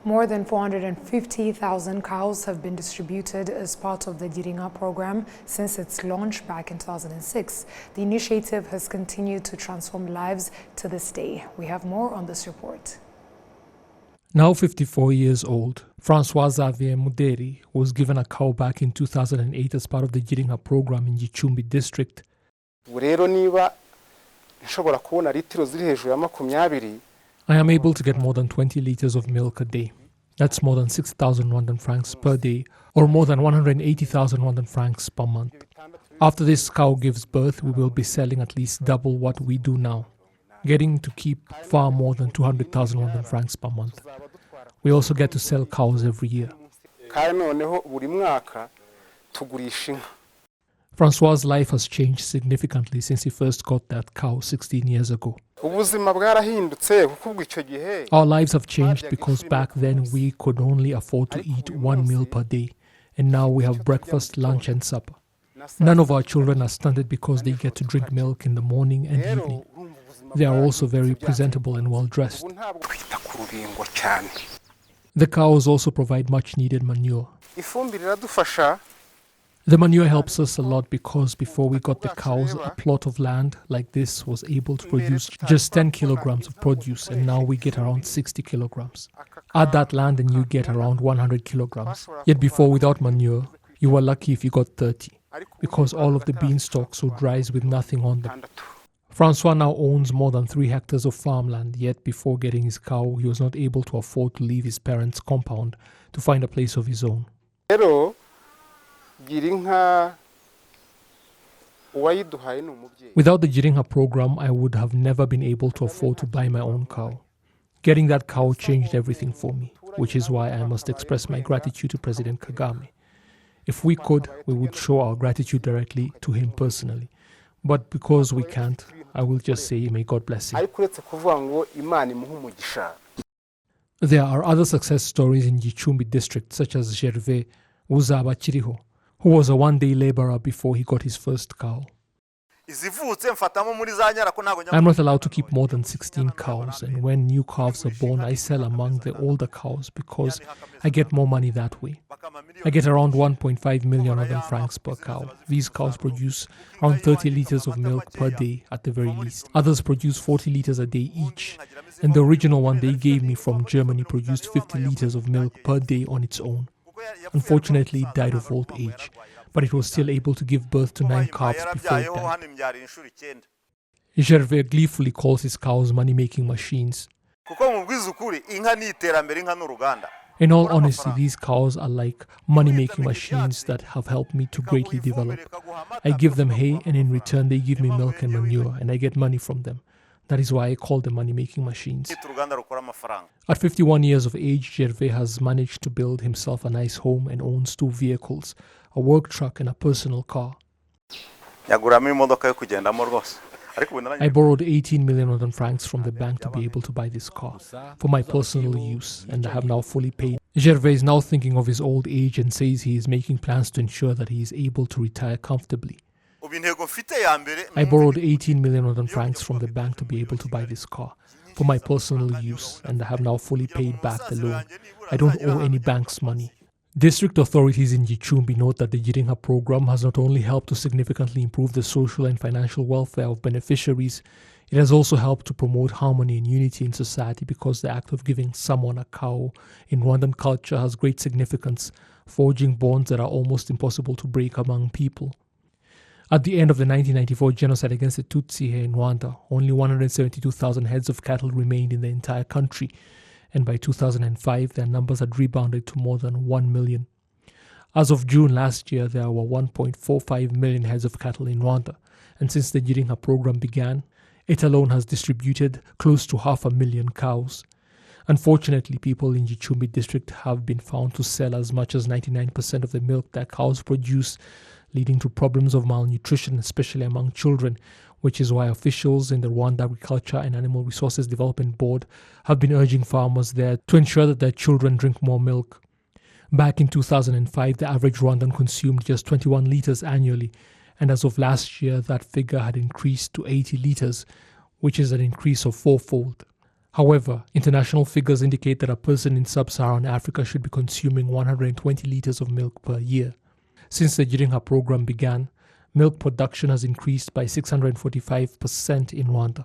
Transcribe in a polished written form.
More than 450,000 cows have been distributed as part of the Girinka program since its launch back in 2006. The initiative has continued to transform lives to this day. We have more on this report. Now 54 years old, François-Xavier Muderi was given a cow back in 2008 as part of the Girinka program in Gicumbi district. I am able to get more than 20 liters of milk a day. That's more than 6,000 Rwandan francs per day, or more than 180,000 Rwandan francs per month. After this cow gives birth, we will be selling at least double what we do now, getting to keep far more than 200,000 Rwandan francs per month. We also get to sell cows every year. Francois' life has changed significantly since he first got that cow 16 years ago. Our lives have changed because back then we could only afford to eat one meal per day, and now we have breakfast, lunch and supper. None of our children are stunted because they get to drink milk in the morning and evening. They are also very presentable and well dressed. The cows also provide much needed manure. The manure helps us a lot because before we got the cows, a plot of land like this was able to produce just 10 kilograms of produce, and now we get around 60 kilograms. Add that land and you get around 100 kilograms. Yet before, without manure, you were lucky if you got 30, because all of the beanstalks would rise with nothing on them. Francois now owns more than 3 hectares of farmland, yet before getting his cow, he was not able to afford to leave his parents' compound to find a place of his own. Without the Girinka program, I would have never been able to afford to buy my own cow. Getting that cow changed everything for me, which is why I must express my gratitude to President Kagame. If we could, we would show our gratitude directly to him personally. But because we can't, I will just say, may God bless him. There are other success stories in Gicumbi district, such as Gervais Uzaba Chiriho, who was a one-day laborer before he got his first cow. I'm not allowed to keep more than 16 cows, and when new calves are born, I sell among the older cows because I get more money that way. I get around 1.5 million francs per cow. These cows produce around 30 liters of milk per day at the very least. Others produce 40 liters a day each, and the original one they gave me from Germany produced 50 liters of milk per day on its own. Unfortunately, it died of old age, but it was still able to give birth to 9 calves before it died. Gervais gleefully calls his cows money-making machines. In all honesty, these cows are like money-making machines that have helped me to greatly develop. I give them hay, and in return they give me milk and manure, and I get money from them. That is why I call them money-making machines. At 51 years of age, Gervais has managed to build himself a nice home and owns 2 vehicles, a work truck and a personal car. I borrowed 18 million francs from the bank to be able to buy this car for my personal use, and I have now fully paid. Gervais is now thinking of his old age and says he is making plans to ensure that he is able to retire comfortably. I borrowed 18 million francs from the bank to be able to buy this car for my personal use, and I have now fully paid back the loan. I don't owe any banks money. District authorities in Gicumbi note that the Girinka program has not only helped to significantly improve the social and financial welfare of beneficiaries, it has also helped to promote harmony and unity in society, because the act of giving someone a cow in Rwandan culture has great significance, forging bonds that are almost impossible to break among people. At the end of the 1994 genocide against the Tutsi here in Rwanda, only 172,000 heads of cattle remained in the entire country, and by 2005 their numbers had rebounded to more than 1 million. As of June last year, there were 1.45 million heads of cattle in Rwanda, and since the Girinka program began, it alone has distributed close to 500,000 cows. Unfortunately, people in Gicumbi district have been found to sell as much as 99% of the milk that cows produce, leading to problems of malnutrition, especially among children, which is why officials in the Rwanda Agriculture and Animal Resources Development Board have been urging farmers there to ensure that their children drink more milk. Back in 2005, the average Rwandan consumed just 21 liters annually, and as of last year, that figure had increased to 80 liters, which is an increase of 4-fold. However, international figures indicate that a person in sub-Saharan Africa should be consuming 120 liters of milk per year. Since the Girinka program began, milk production has increased by 645% in Rwanda.